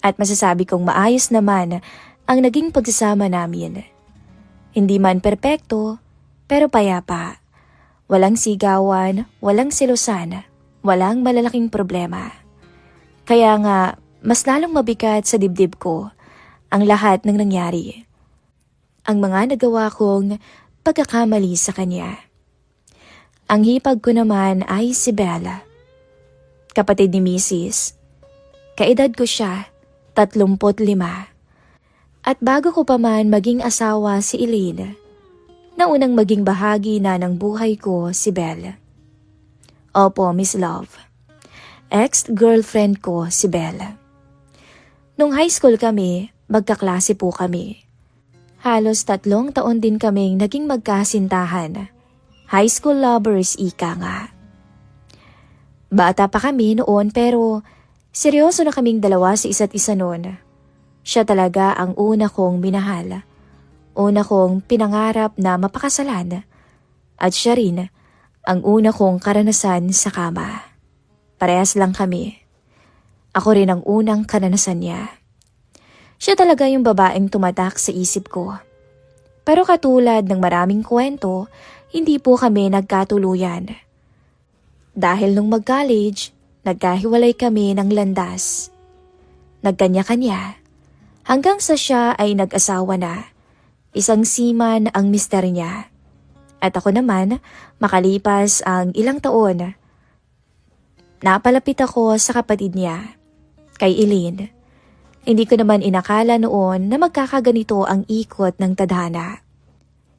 At masasabi kong maayos naman ang naging pagsasama namin. Hindi man perpekto, pero payapa. Walang sigawan, walang selosan, walang malalaking problema. Kaya nga, mas lalong mabigat sa dibdib ko ang lahat ng nangyari. Ang mga nagawa kong pagkakamali sa kanya. Ang hipag ko naman ay si Bella, kapatid ni Mrs. Kaedad ko siya, 35. At bago ko pa man maging asawa si Elaine, naunang maging bahagi na ng buhay ko si Belle. Opo, Miss Love. Ex-girlfriend ko si Belle. Nung high school kami, magkaklase po kami. Halos 3 taon din kaming naging magkasintahan. High school lovers ika nga. Bata pa kami noon pero seryoso na kaming dalawa sa isa't isa noon. Siya talaga ang una kong minahal. Una kong pinangarap na mapakasalan. At siya rin ang una kong karanasan sa kama. Parehas lang kami. Ako rin ang unang karanasan niya. Siya talaga yung babaeng tumatak sa isip ko. Pero katulad ng maraming kwento, hindi po kami nagkatuluyan. Dahil nung mag-college, nagkahiwalay kami ng landas. Nagkanya-kanya. Hanggang sa siya ay nag-asawa na. Isang seaman ang mister niya. At ako naman, makalipas ang ilang taon, napalapit ako sa kapatid niya, kay Elaine. Hindi ko naman inakala noon na magkakaganito ang ikot ng tadhana.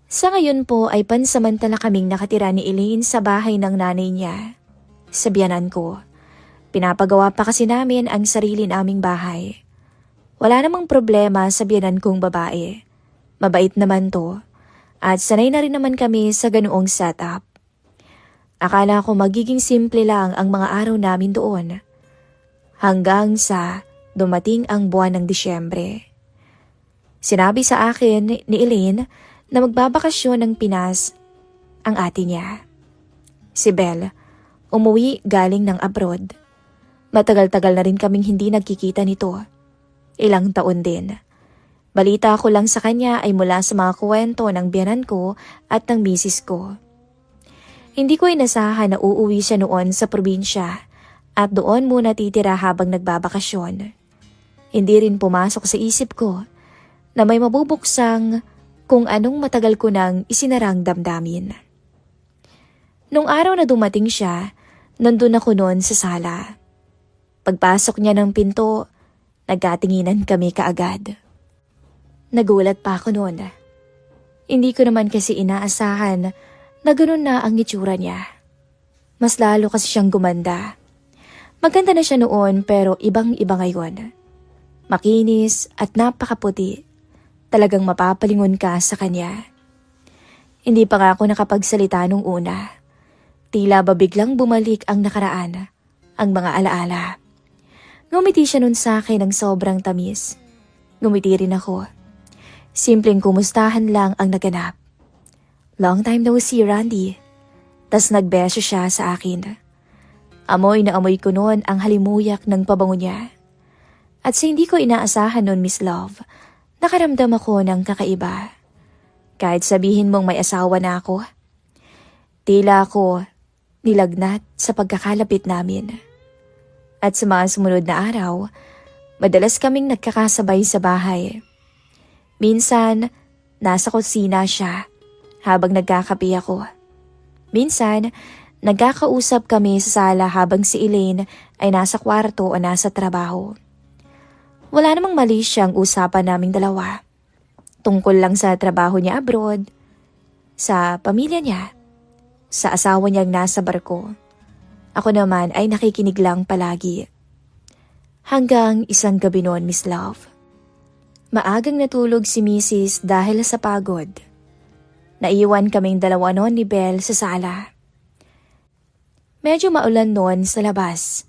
Sa ngayon po ay pansamantala kaming nakatira ni Elaine sa bahay ng nanay niya. Sa biyanan ko. Pinapagawa pa kasi namin ang sarili naming bahay. Wala namang problema sa biyanan kong babae. Mabait naman to. At sanay na rin naman kami sa ganoong setup. Akala ko magiging simple lang ang mga araw namin doon. Hanggang sa dumating ang buwan ng Disyembre. Sinabi sa akin ni Elaine na magbabakasyon ng Pinas ang ate niya. Si Belle, umuwi galing ng abroad. Matagal-tagal na rin kaming hindi nagkikita nito. Ilang taon din. Balita ko lang sa kanya ay mula sa mga kwento ng biyanan ko at ng misis ko. Hindi ko inasahan na uuwi siya noon sa probinsya at doon muna titira habang nagbabakasyon. Hindi rin pumasok sa isip ko na may mabubuksang kung anong matagal ko nang isinarang damdamin. Nung araw na dumating siya, nandun ako noon sa sala. Pagpasok niya ng pinto, nagkatinginan kami kaagad. Nagulat pa ako noon. Hindi ko naman kasi inaasahan na ganun na ang itsura niya. Mas lalo kasi siyang gumanda. Maganda na siya noon pero ibang-iba ngayon. Makinis at napakaputi. Talagang mapapalingon ka sa kanya. Hindi pa nga ako nakapagsalita nung una. Tila ba biglang bumalik ang nakaraan, ang mga alaala. Ngumiti siya nun sa akin ng sobrang tamis. Ngumiti rin ako. Simpleng kumustahan lang ang naganap. Long time no see, Randy. Tas nagbeso siya sa akin. Amoy na amoy ko noon ang halimuyak ng pabango niya. At sa hindi ko inaasahan noon, Miss Love, nakaramdam ako ng kakaiba. Kahit sabihin mong may asawa na ako, tila ako nilagnat sa pagkakalapit namin. At sa mga sumunod na araw, madalas kaming nagkakasabay sa bahay. Minsan, nasa kusina siya habang nagkakape ako. Minsan, nagkakausap kami sa sala habang si Elaine ay nasa kwarto o nasa trabaho. Wala namang mali siyang usapan naming dalawa. Tungkol lang sa trabaho niya abroad, sa pamilya niya, sa asawa niyang nasa barko. Ako naman ay nakikinig lang palagi. Hanggang isang gabi noon, Miss Love. Maagang natulog si Mrs. dahil sa pagod. Naiwan kaming dalawa noon ni Belle sa sala. Medyo maulan noon sa labas,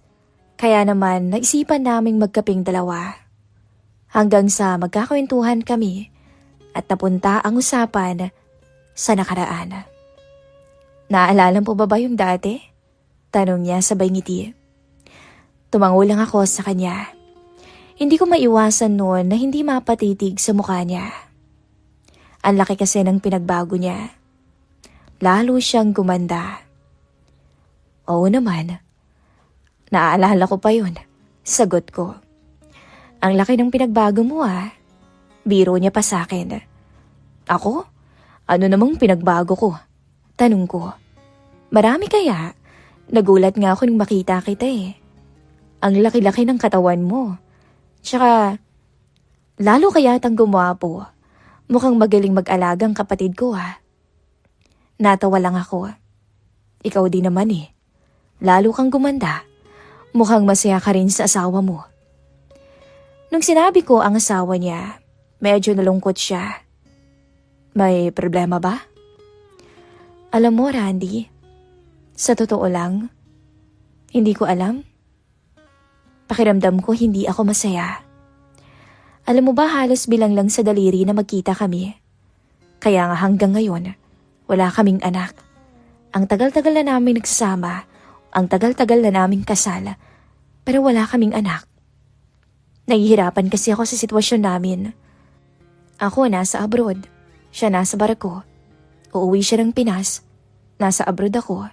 kaya naman naisipan naming magkaping dalawa. Hanggang sa magkakwentuhan kami at napunta ang usapan sa nakaraan. Naalala po ba yung dati? Tanong niya sabay ngiti. Tumango lang ako sa kanya. Hindi ko maiwasan noon na hindi mapatitig sa mukha niya. Ang laki kasi ng pinagbago niya. Lalo siyang gumanda. Oo naman. Naaalala ko pa yun. Sagot ko. Ang laki ng pinagbago mo ah. Biro niya pa sa akin. Ako? Ano namang pinagbago ko? Tanong ko. Marami kaya? Nagulat nga ako nung makita kita eh. Ang laki-laki ng katawan mo. Tsaka, lalo kaya tang gumwapo. Mukhang magaling mag-alagang kapatid ko ah. Natawa lang ako. Ikaw din naman eh. Lalo kang gumanda. Mukhang masaya ka rin sa asawa mo. Nung sinabi ko ang asawa niya, medyo nalungkot siya. May problema ba? Alam mo, Randy, sa totoo lang, hindi ko alam. Pakiramdam ko hindi ako masaya. Alam mo ba halos bilang lang sa daliri na magkita kami. Kaya nga hanggang ngayon, wala kaming anak. Ang tagal-tagal na namin nagsasama, ang tagal-tagal na naming kasal, pero wala kaming anak. Nahihirapan kasi ako sa sitwasyon namin. Ako nasa abroad, siya nasa barko. Uuwi siya ng Pinas, nasa abroad ako.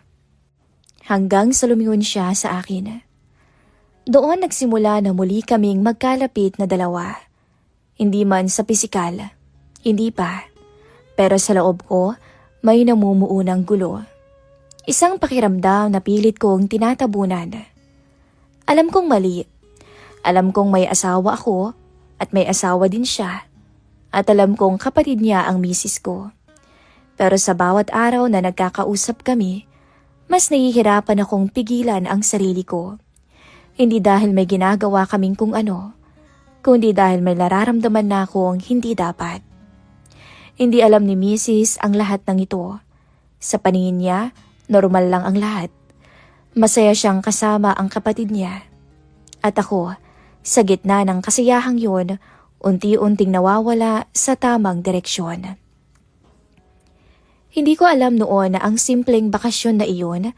Hanggang sa lumingon siya sa akin. Doon nagsimula na muli kaming magkalapit na dalawa. Hindi man sa pisikal, hindi pa. Pero sa loob ko, may namumuunang gulo. Isang pakiramdam na pilit kong tinatabunan. Alam kong mali. Alam kong may asawa ako at may asawa din siya. At alam kong kapatid niya ang misis ko. Pero sa bawat araw na nagkakausap kami, mas nahihirapan akong pigilan ang sarili ko. Hindi dahil may ginagawa kaming kung ano, kundi dahil may nararamdaman na akong hindi dapat. Hindi alam ni Mrs. ang lahat ng ito. Sa paningin niya, normal lang ang lahat. Masaya siyang kasama ang kapatid niya. At ako, sa gitna ng kasiyahang yun, unti-unting nawawala sa tamang direksyon. Hindi ko alam noon na ang simpleng bakasyon na iyon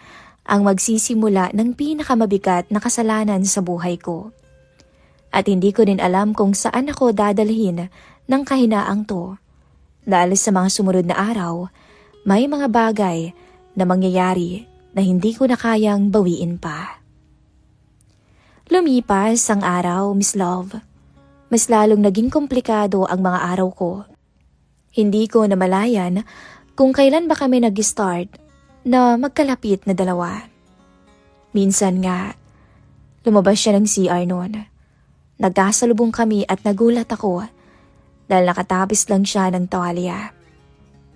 ang magsisimula ng pinakamabigat na kasalanan sa buhay ko. At hindi ko din alam kung saan ako dadalhin ng kahinaang to. Dahil sa mga sumunod na araw, may mga bagay na mangyayari na hindi ko na kayang bawiin pa. Lumipas ang araw, Miss Love. Mas lalong naging komplikado ang mga araw ko. Hindi ko namalayan kung kailan ba kami nag-start na magkalapit na dalawa. Minsan nga, lumabas siya ng CR noon. Nagkasalubong kami at nagulat ako dahil nakatapis lang siya ng tuwalya.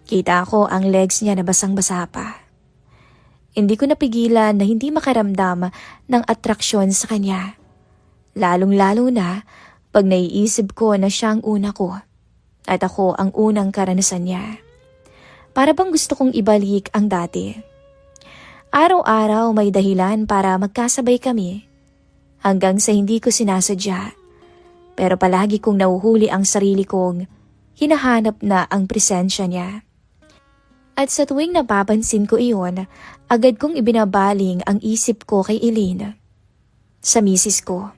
Kita ko ang legs niya na basang-basa pa. Hindi ko napigilan na hindi makaramdam ng atraksyon sa kanya. Lalong-lalo na pag naiisip ko na siya ang una ko at ako ang unang karanasan niya. Para bang gusto kong ibalik ang dati. Araw-araw may dahilan para magkasabay kami. Hanggang sa hindi ko sinasadya. Pero palagi kong nahuhuli ang sarili kong hinahanap na ang presensya niya. At sa tuwing napapansin ko iyon, agad kong ibinabaling ang isip ko kay Eileen. Sa misis ko.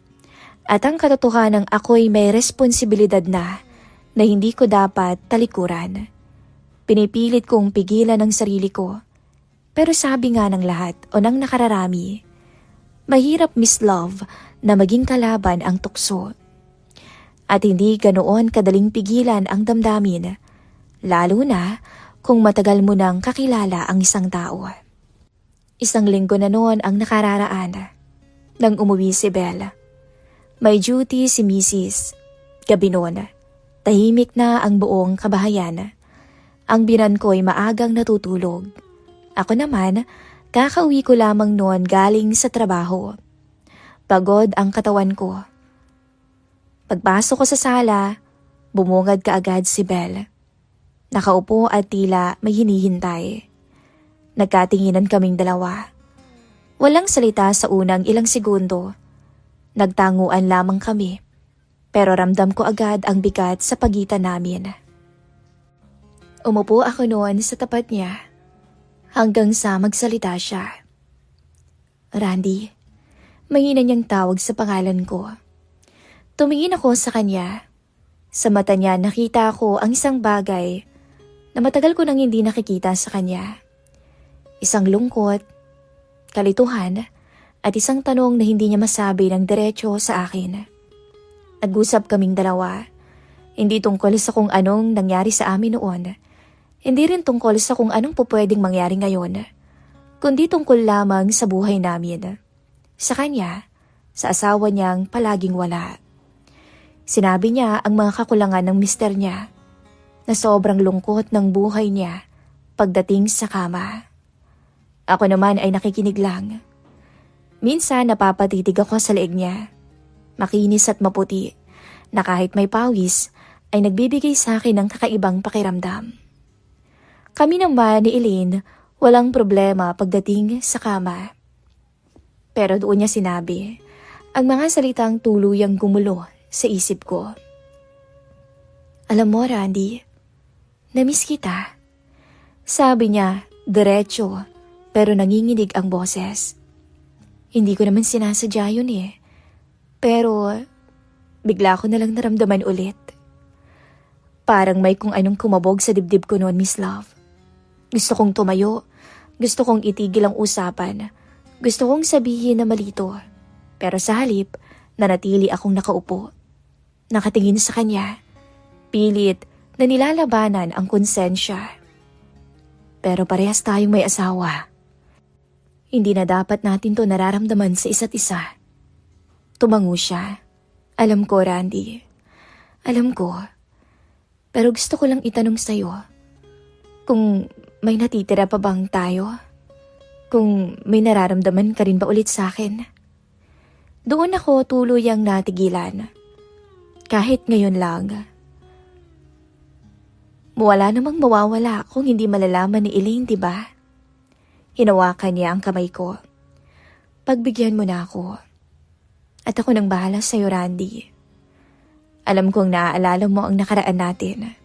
At ang katotohanang ako'y may responsibilidad na hindi ko dapat talikuran. Pinipilit kong pigilan ang sarili ko. Pero sabi nga ng lahat o ng nakararami, mahirap Miss Love na maging kalaban ang tukso. At hindi ganoon kadaling pigilan ang damdamin, lalo na kung matagal mo nang kakilala ang isang tao. Isang linggo na noon ang nakararaan nang umuwi si Belle. May duty si Mrs. Gabi noon, tahimik na ang buong kabahayan. Ang binan ko'y maagang natutulog. Ako naman, kakauwi ko lamang noon galing sa trabaho. Pagod ang katawan ko. Pagpasok ko sa sala, bumungad kaagad si Belle. Nakaupo at tila may hinihintay. Nagkatinginan kaming dalawa. Walang salita sa unang ilang segundo. Nagtanguan lamang kami. Pero ramdam ko agad ang bigat sa pagitan namin. Umupo ako noon sa tapat niya hanggang sa magsalita siya. Randy, mahina niyang tawag sa pangalan ko. Tumingin ako sa kanya. Sa mata niya nakita ko ang isang bagay na matagal ko nang hindi nakikita sa kanya. Isang lungkot, kalituhan, at isang tanong na hindi niya masabi ng diretso sa akin. Nag-usap kaming dalawa, hindi tungkol sa kung anong nangyari sa amin noon, hindi rin tungkol sa kung anong pupwedeng mangyari ngayon, kundi tungkol lamang sa buhay namin. Sa kanya, sa asawa niyang palaging wala. Sinabi niya ang mga kakulangan ng mister niya, na sobrang lungkot ng buhay niya pagdating sa kama. Ako naman ay nakikinig lang. Minsan napapatitig ako sa leeg niya. Makinis at maputi, na kahit may pawis ay nagbibigay sa akin ng kakaibang pakiramdam. Kami naman ni Elaine walang problema pagdating sa kama. Pero doon niya sinabi ang mga salitang tuluyang gumulo sa isip ko. Alam mo, Randy, namiss kita. Sabi niya, diretso, pero nanginginig ang boses. Hindi ko naman sinasadya yun eh. Pero, bigla ko nalang naramdaman ulit. Parang may kung anong kumabog sa dibdib ko noon, Miss Love. Gusto kong tumayo, gusto kong itigil ang usapan, gusto kong sabihin na malito. Pero sa halip, nanatili akong nakaupo. Nakatingin sa kanya, pilit na nilalabanan ang konsensya. Pero parehas tayong may asawa. Hindi na dapat natin to nararamdaman sa isa't isa. Tumango siya. Alam ko, Randy. Alam ko. Pero gusto ko lang itanong sa'yo, kung may natitira pa bang tayo? Kung may nararamdaman ka rin ba ulit sa akin? Doon ako tuluyang natigilan. Kahit ngayon lang. Wala namang mawawala kung hindi malalaman ni Elaine, diba? Hinawakan niya ang kamay ko. Pagbigyan mo na ako. At ako nang bahala sa'yo, Randy. Alam kong naaalala mo ang nakaraan natin.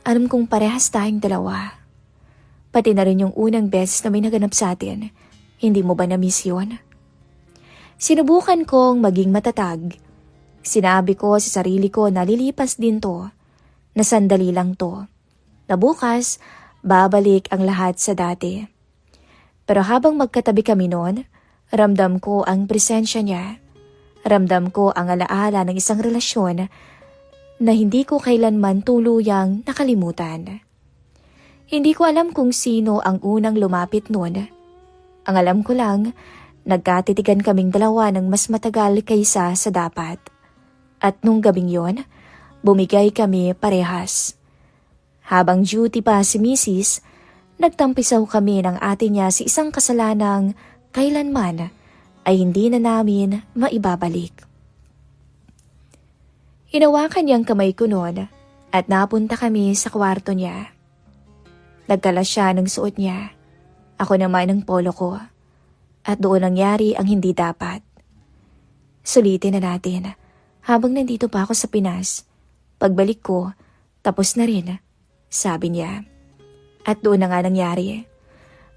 Alam kong parehas tayong dalawa. Pati na rin yung unang beses na may naganap sa atin. Hindi mo ba na-miss yun? Sinubukan kong maging matatag. Sinabi ko sa sarili ko na lilipas din to, na sandali lang to, na bukas babalik ang lahat sa dati. Pero habang magkatabi kami noon, ramdam ko ang presensya niya. Ramdam ko ang alaala ng isang relasyon na hindi ko kailanman tuluyang nakalimutan. Hindi ko alam kung sino ang unang lumapit noon. Ang alam ko lang, nagkatitigan kaming dalawa ng mas matagal kaysa sa dapat. At nung gabing yon, bumigay kami parehas. Habang duty pa si Mrs., nagtampisaw kami ng ate niya sa isang kasalanang kailanman ay hindi na namin maibabalik. Hinawakan niyang kamay ko noon at napunta kami sa kwarto niya. Nagkala siya ng suot niya, ako naman ng polo ko, at doon nangyari ang hindi dapat. Sulitin na natin. Habang nandito pa ako sa Pinas, pagbalik ko, tapos na rin, sabi niya. At doon na nga nangyari.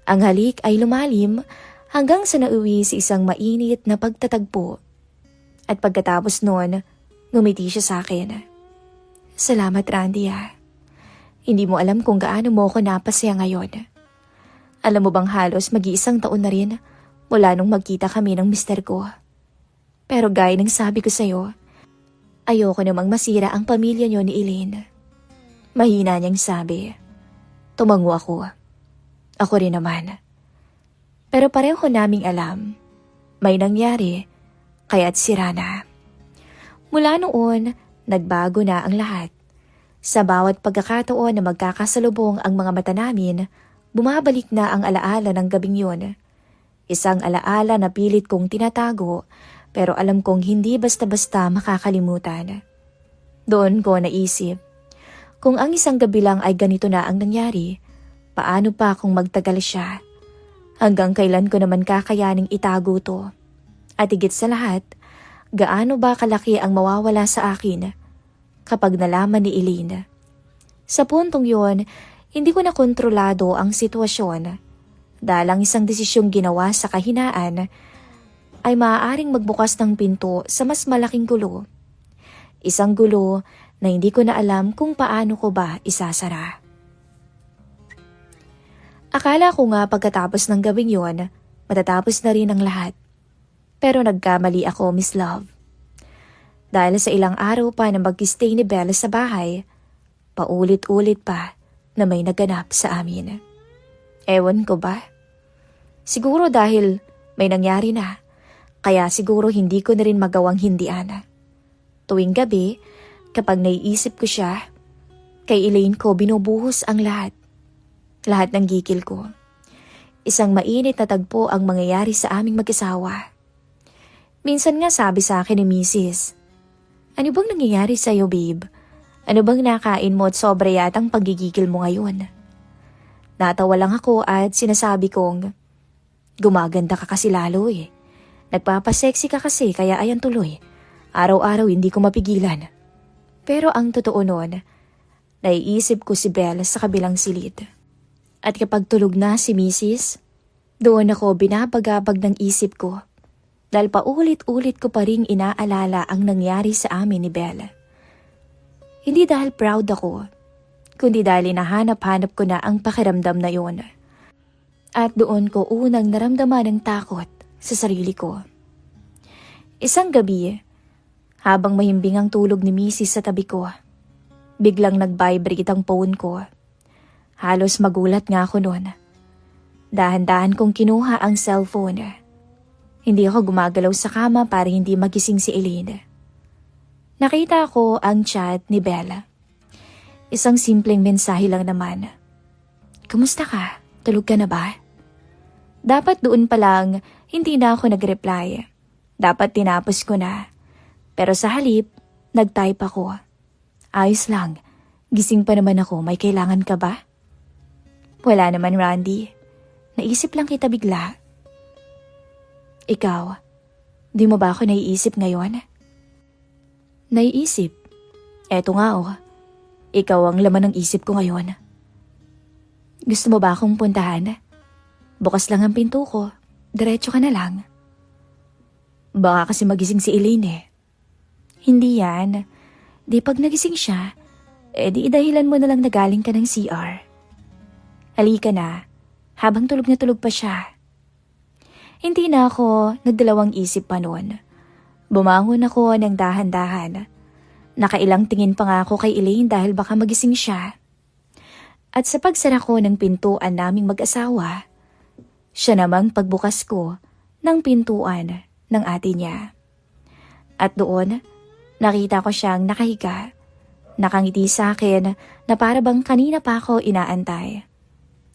Ang halik ay lumalim hanggang sa nauwi sa isang mainit na pagtatagpo. At pagkatapos noon, ngumiti siya sa akin. Salamat, Randy. Hindi mo alam kung gaano mo ako napasaya ngayon. Alam mo bang halos mag-iisang taon na rin mula nung magkita kami ng mister ko. Pero gaya ng sabi ko sa'yo, ayoko namang masira ang pamilya niyo ni Elaine. Mahina niyang sabi. Tumango ako. Ako rin naman. Pero pareho naming alam, may nangyari, kaya't sira na. Mula noon, nagbago na ang lahat. Sa bawat pagkakataon na magkakasalubong ang mga mata namin, bumabalik na ang alaala ng gabing yun. Isang alaala na pilit kong tinatago, pero alam kong hindi basta-basta makakalimutan. Doon ko naisip, kung ang isang gabi lang ay ganito na ang nangyari, paano pa kung magtagal siya? Hanggang kailan ko naman kakayaning itago to? At higit sa lahat, gaano ba kalaki ang mawawala sa akin kapag nalaman ni Elaine? Sa puntong yon, hindi ko na kontrolado ang sitwasyon. Dahil ang isang desisyong ginawa sa kahinaan ay maaaring magbukas ng pinto sa mas malaking gulo. Isang gulo na hindi ko na alam kung paano ko ba isasara. Akala ko nga pagkatapos ng gawing yon, matatapos na rin ang lahat. Pero nagkamali ako, Miss Love. Dahil sa ilang araw pa na mag-stay ni Bella sa bahay, paulit-ulit pa na may naganap sa amin. Ewan ko ba? Siguro dahil may nangyari na, kaya siguro hindi ko na rin magawang hindian. Tuwing gabi, kapag naiisip ko siya, kay Elaine ko binubuhos ang lahat. Lahat ng gigil ko. Isang mainit na tagpo ang mangyayari sa aming mag-asawa. Minsan nga sabi sa akin ni Mrs., "Ano bang nangyayari sa'yo, babe? Ano bang nakain mo at sobra yatang pagigigil mo ngayon?" Natawa lang ako at sinasabi kong, "Gumaganda ka kasi lalo eh. Nagpapasexy ka kasi kaya ayan tuloy. Araw-araw hindi ko mapigilan." Pero ang totoo nun, naiisip ko si Belle sa kabilang silid. At kapag tulog na si Mrs., doon ako binabagabag ng isip ko dahil paulit-ulit ko pa ring inaalala ang nangyari sa amin ni Belle. Hindi dahil proud ako, kundi dahil hinahanap-hanap ko na ang pakiramdam na yun. At doon ko unang naramdaman ng takot sa sarili ko. Isang gabi, habang mahimbing ang tulog ni Mrs. sa tabi ko, biglang nag-vibrate ang phone ko. Halos magulat nga ako noon. Dahan-dahan kong kinuha ang cellphone. Hindi ako gumagalaw sa kama para hindi magising si Elaine. Nakita ko ang chat ni Bella. Isang simpleng mensahe lang naman. "Kumusta ka? Tulog ka na ba?" Dapat doon pa lang hindi na ako nag-reply. Dapat tinapos ko na. Pero sa halip, nag-type ako. "Ayos lang. Gising pa naman ako. May kailangan ka ba?" "Wala naman, Randy. Naisip lang kita bigla." "Ikaw, di mo ba ako naiisip ngayon?" "Naiisip? Eto nga oh. Ikaw ang laman ng isip ko ngayon." "Gusto mo ba akong puntahan? Bukas lang ang pinto ko. Diretso ka na lang." "Baka kasi magising si Elaine eh." "Hindi yan. Di pag nagising siya, di idahilan mo na lang na galing ka ng CR. Halika na, habang tulog na tulog pa siya." Hindi na ako nagdalawang isip pa noon. Bumangon ako ng dahan-dahan. Nakailang tingin pa nga ako kay Elaine dahil baka magising siya. At sa pagsara ko ng pintuan naming mag-asawa, siya namang pagbukas ko ng pintuan ng ate niya. At doon, nakita ko siyang nakahiga. Nakangiti sa akin na para bang kanina pa ako inaantay.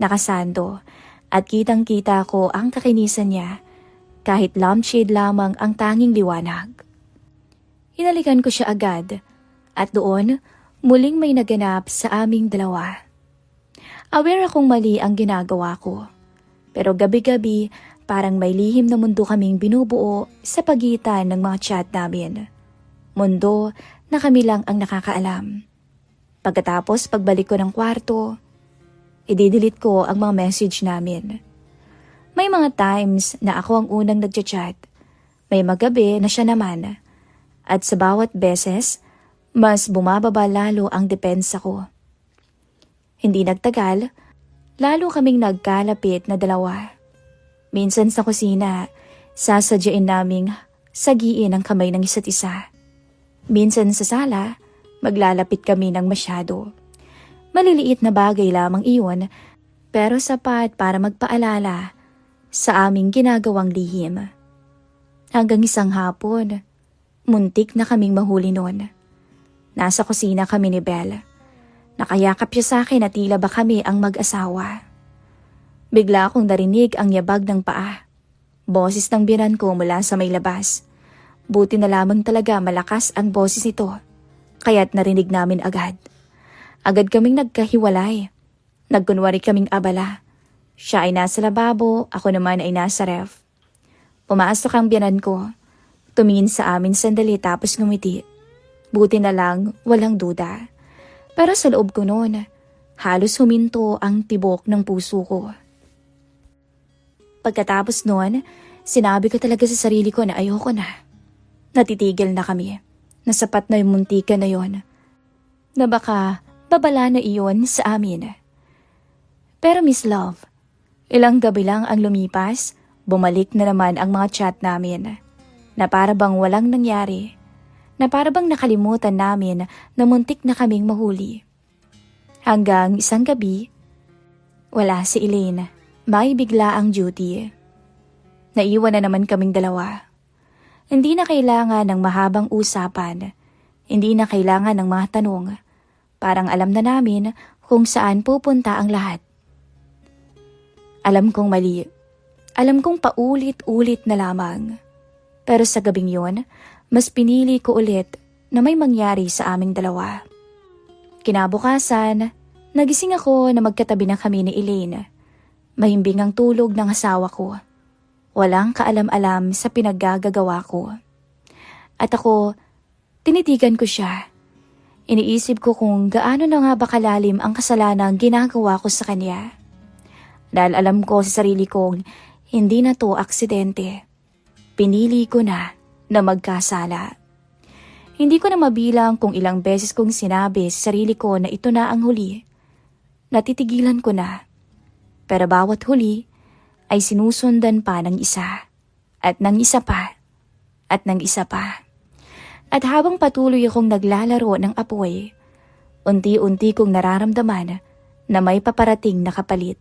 Nakasando at kitang-kita ko ang kakinisan niya kahit lampshade lamang ang tanging liwanag. Hinalikan ko siya agad at doon muling may naganap sa aming dalawa. Aware akong mali ang ginagawa ko, pero gabi-gabi parang may lihim na mundo kaming binubuo sa pagitan ng mga chat namin. Mundo na kami lang ang nakakaalam. Pagkatapos pagbalik ko ng kwarto, i-delete ko ang mga message namin. May mga times na ako ang unang nagchat-chat. May magabi na siya naman. At sa bawat beses, mas bumababa lalo ang depensa ko. Hindi nagtagal, lalo kaming nagkalapit na dalawa. Minsan sa kusina, sasadyain naming sagiin ang kamay ng isa't isa. Minsan sa sala, maglalapit kami ng masyado. Maliliit na bagay lamang iyon, pero sapat para magpaalala sa aming ginagawang lihim. Hanggang isang hapon, muntik na kaming mahuli noon. Nasa kusina kami ni Belle. Nakayakap siya sa akin at tila ba kami ang mag-asawa. Bigla akong narinig ang yabag ng paa. Boses ng binan ko mula sa may labas. Buti na lamang talaga malakas ang boses nito, kaya't narinig namin agad. Agad kaming nagkahiwalay. Nagkunwari kaming abala. Siya ay nasa lababo, ako naman ay nasa ref. Pumasok ang biyanan ko. Tumingin sa amin sandali tapos ngumiti. Buti na lang, walang duda. Pero sa loob ko noon, halos huminto ang tibok ng puso ko. Pagkatapos noon, sinabi ko talaga sa sarili ko na ayoko na. Natitigil na kami. na sapat na yung muntika na yon, na baka babala na iyon sa amin. Pero Miss Love, ilang gabi lang ang lumipas, bumalik na naman ang mga chat namin, na para bang walang nangyari, na para bang nakalimutan namin na muntik na kaming mahuli. Hanggang isang gabi, wala si Elaine, may bigla ang duty. Naiwan na naman kaming dalawa. Hindi na kailangan ng mahabang usapan, hindi na kailangan ng mga tanong, parang alam na namin kung saan pupunta ang lahat. Alam kong mali, alam kong paulit-ulit na lamang. Pero sa gabing yon, mas pinili ko ulit na may mangyari sa aming dalawa. Kinabukasan, nagising ako na magkatabi na kami ni Elaine. Mahimbing ang tulog ng asawa ko. Walang kaalam-alam sa pinaggagawa ko. At ako, tinitigan ko siya. Iniisip ko kung gaano na nga ba kalalim ang kasalanang ginagawa ko sa kanya. Dahil alam ko sa sarili kong hindi na to aksidente. Pinili ko na magkasala. Hindi ko na mabilang kung ilang beses kong sinabi sa sarili ko na ito na ang huli. Natitigilan ko na. Pero bawat huli ay sinusundan pa ng isa. At ng isa pa. At ng isa pa. At habang patuloy akong naglalaro ng apoy, unti-unti kong nararamdaman na may paparating na kapalit.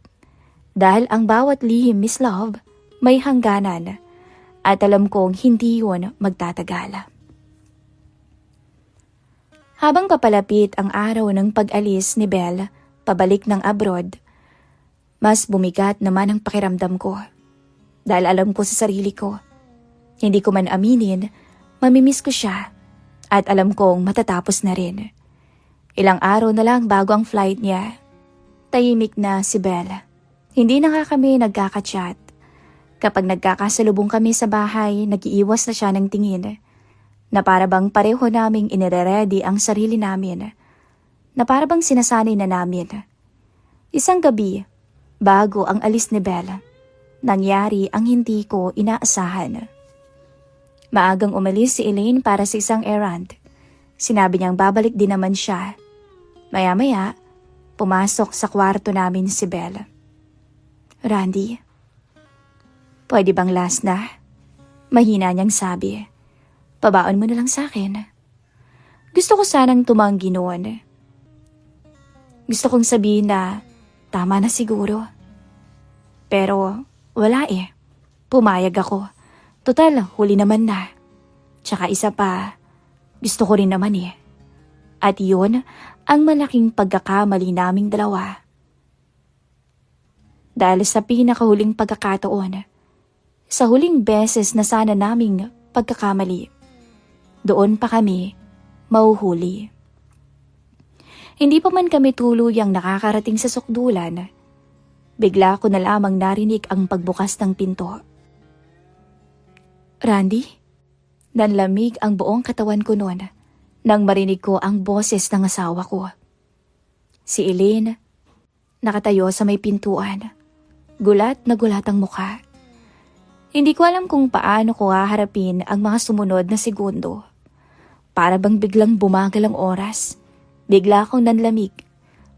Dahil ang bawat lihim, Miss Love, may hangganan. At alam kong hindi yun magtatagal. Habang papalapit ang araw ng pag-alis ni Belle, pabalik ng abroad, mas bumigat naman ang pakiramdam ko. Dahil alam ko sa sarili ko, hindi ko man aminin, mamimiss ko siya. At alam kong matatapos na rin. Ilang araw na lang bago ang flight niya. Tahimik na si Belle. Hindi na nga kami nagkaka-chat. Kapag nagkakasalubong kami sa bahay, nag-iiwas na siya ng tingin. Na para bang pareho naming inire-ready ang sarili namin. Na para bang sinasanay na namin. Isang gabi, bago ang alis ni Belle, nangyari ang hindi ko inaasahan. Maagang umalis si Elaine para sa isang errand. Sinabi niyang babalik din naman siya. Maya-maya, pumasok sa kwarto namin si Belle. Randy, pwede bang last na? Mahina niyang sabi. Pabaon mo na lang sa akin. Gusto ko sanang tumanggi noon. Gusto kong sabihin na tama na siguro. Pero wala eh. Pumayag ako. Total, huli naman na. Tsaka isa pa, gusto ko rin naman eh. At yun ang malaking pagkakamali naming dalawa. Dahil sa pinakahuling pagkakataon, sa huling beses na sana naming pagkakamali, doon pa kami mauhuli. Hindi pa man kami tuluyang nakakarating sa sukdulan, bigla ko na lamang narinig ang pagbukas ng pinto. Randy, nanlamig ang buong katawan ko noon nang marinig ko ang boses ng asawa ko. Si Elaine, nakatayo sa may pintuan. Gulat na gulat ang mukha. Hindi ko alam kung paano ko haharapin ang mga sumunod na segundo. Para bang biglang bumagal ang oras. Bigla akong nanlamig.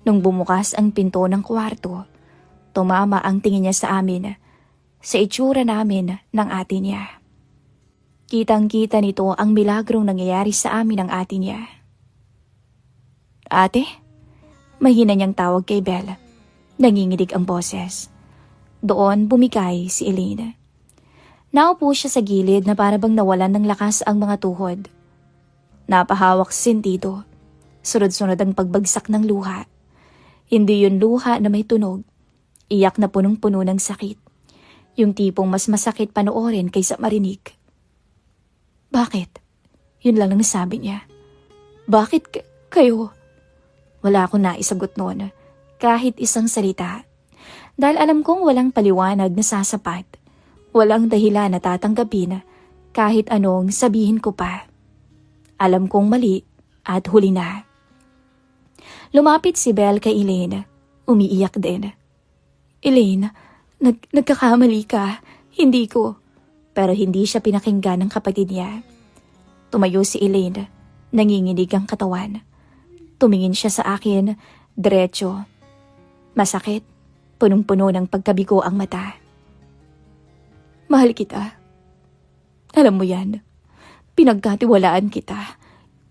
Nung bumukas ang pinto ng kwarto, tumama ang tingin niya sa amin, sa itsura namin ng ate niya. Kitang-kita nito ang milagrong nangyayari sa amin ng ate niya. Ate? Mahina niyang tawag kay Belle. Nanginginig ang boses. Doon bumigay si Elaine. Naupo siya sa gilid na para bang nawalan ng lakas ang mga tuhod. Napahawak sa sentido. Sunod-sunod ang pagbagsak ng luha. Hindi yun luha na may tunog. Iyak na punong-puno ng sakit. Yung tipong mas masakit panoorin kaysa marinig. Bakit? Yun lang ang nasabi niya. Bakit kayo? Wala akong naisagot noon. Kahit isang salita. Dahil alam kong walang paliwanag na sasapat. Walang dahilan na tatanggapin kahit anong sabihin ko pa. Alam kong mali at huli na. Lumapit si Belle kay Elaine. Umiiyak din. Elaine, nagkakamali ka. Hindi ko. Pero hindi siya pinakinggan ng kapatid niya. Tumayo si Elaine. Nanginginig ang katawan. Tumingin siya sa akin, diretso. Masakit, punong-puno ng pagkabigo ang mata. Mahal kita. Alam mo yan, pinagkatiwalaan kita.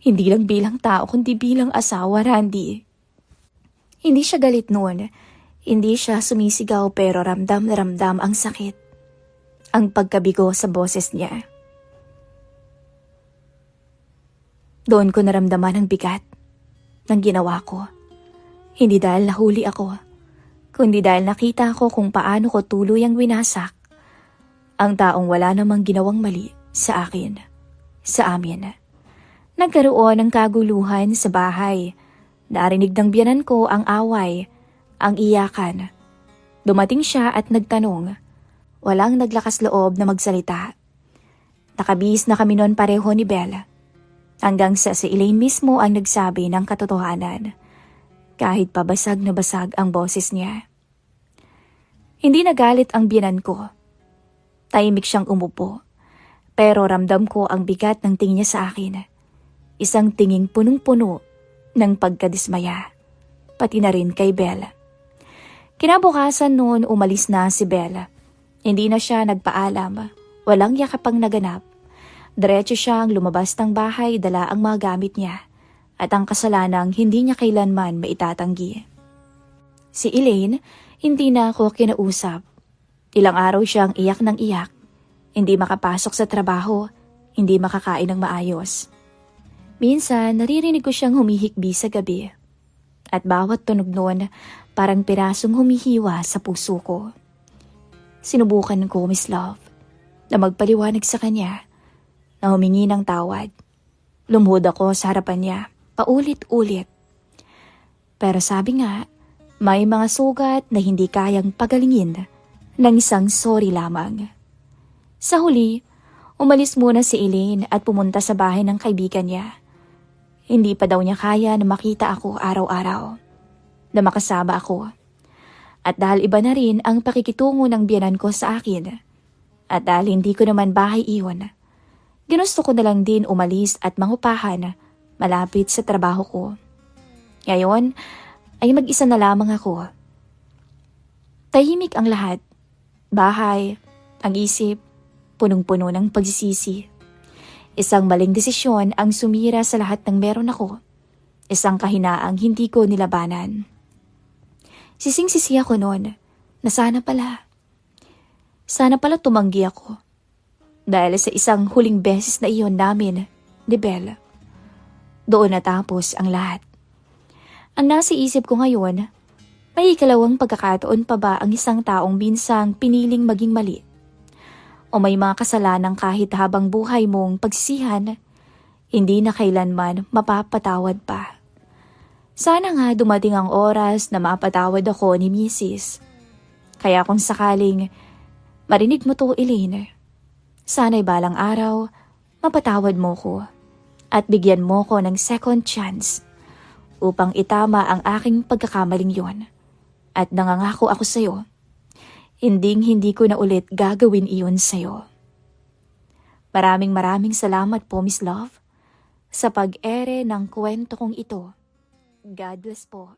Hindi lang bilang tao, kundi bilang asawa, Randy. Hindi siya galit noon. Hindi siya sumisigaw pero ramdam na ramdam ang sakit. Ang pagkabigo sa boses niya. Doon ko naramdaman ang bigat ng ginawa ko. Hindi dahil nahuli ako, kundi dahil nakita ko kung paano ko tuluyang winasak ang taong wala namang ginawang mali sa akin, sa amin. Nagkaroon ng kaguluhan sa bahay. Narinig ng biyanan ko ang away, ang iyakan. Dumating siya at nagtanong. Walang naglakas loob na magsalita. Nakabihis na kami noon pareho ni Bella. Hanggang sa si Elaine mismo ang nagsabi ng katotohanan. Kahit pabasag na basag ang boses niya. Hindi nagalit ang biyanan ko. Tahimik siyang umupo. Pero ramdam ko ang bigat ng tingin niya sa akin. Isang tinging punong-puno ng pagkadismaya. Pati na rin kay Bella. Kinabukasan noon umalis na si Bella. Hindi na siya nagpaalam. Walang yakapang naganap. Diretso siyang lumabas ng bahay, dala ang mga gamit niya. At ang kasalanang hindi niya kailanman maitatanggi. Si Elaine, hindi na ako kinausap. Ilang araw siyang iyak ng iyak. Hindi makapasok sa trabaho, hindi makakain ng maayos. Minsan, naririnig ko siyang humihikbi sa gabi. At bawat tunog noon, parang pirasong humihiwa sa puso ko. Sinubukan ko, Miss Love, na magpaliwanag sa kanya, na humingi ng tawad. Lumuhod ako sa harapan niya, paulit-ulit. Pero sabi nga, may mga sugat na hindi kayang pagalingin ng isang sorry lamang. Sa huli, umalis muna si Elaine at pumunta sa bahay ng kaibigan niya. Hindi pa daw niya kaya na makita ako araw-araw, na makasama ako. At dahil iba na rin ang pakikitungo ng biyanan ko sa akin, at dahil hindi ko naman bahay iyon, ginusto ko na lang din umalis at mangupahan malapit sa trabaho ko. Ngayon ay mag-isa na lamang ako. Tahimik ang lahat. Bahay, ang isip, punong-puno ng pagsisisi. Isang maling desisyon ang sumira sa lahat ng meron ako. Isang kahinaang hindi ko nilabanan. Sising-sisi ako noon na sana pala tumanggi ako. Dahil sa isang huling beses na iyon namin ni Bella. Doon natapos ang lahat. Ang nasa isip ko ngayon, may ikalawang pagkakataon pa ba ang isang taong minsang piniling maging mali? O may mga kasalanang kahit habang buhay mong pagsisihan, hindi na kailanman mapapatawad pa. Sana nga dumating ang oras na mapatawad ako ni Mrs. Kaya kung sakaling marinig mo to, Elaine, sana'y balang araw mapatawad mo ko at bigyan mo ko ng second chance upang itama ang aking pagkakamaling yon. At nangangako ako sa'yo, hindi ko na ulit gagawin iyon sa'yo. Maraming salamat po, Miss Love, sa pag-ere ng kwento kong ito. God bless po.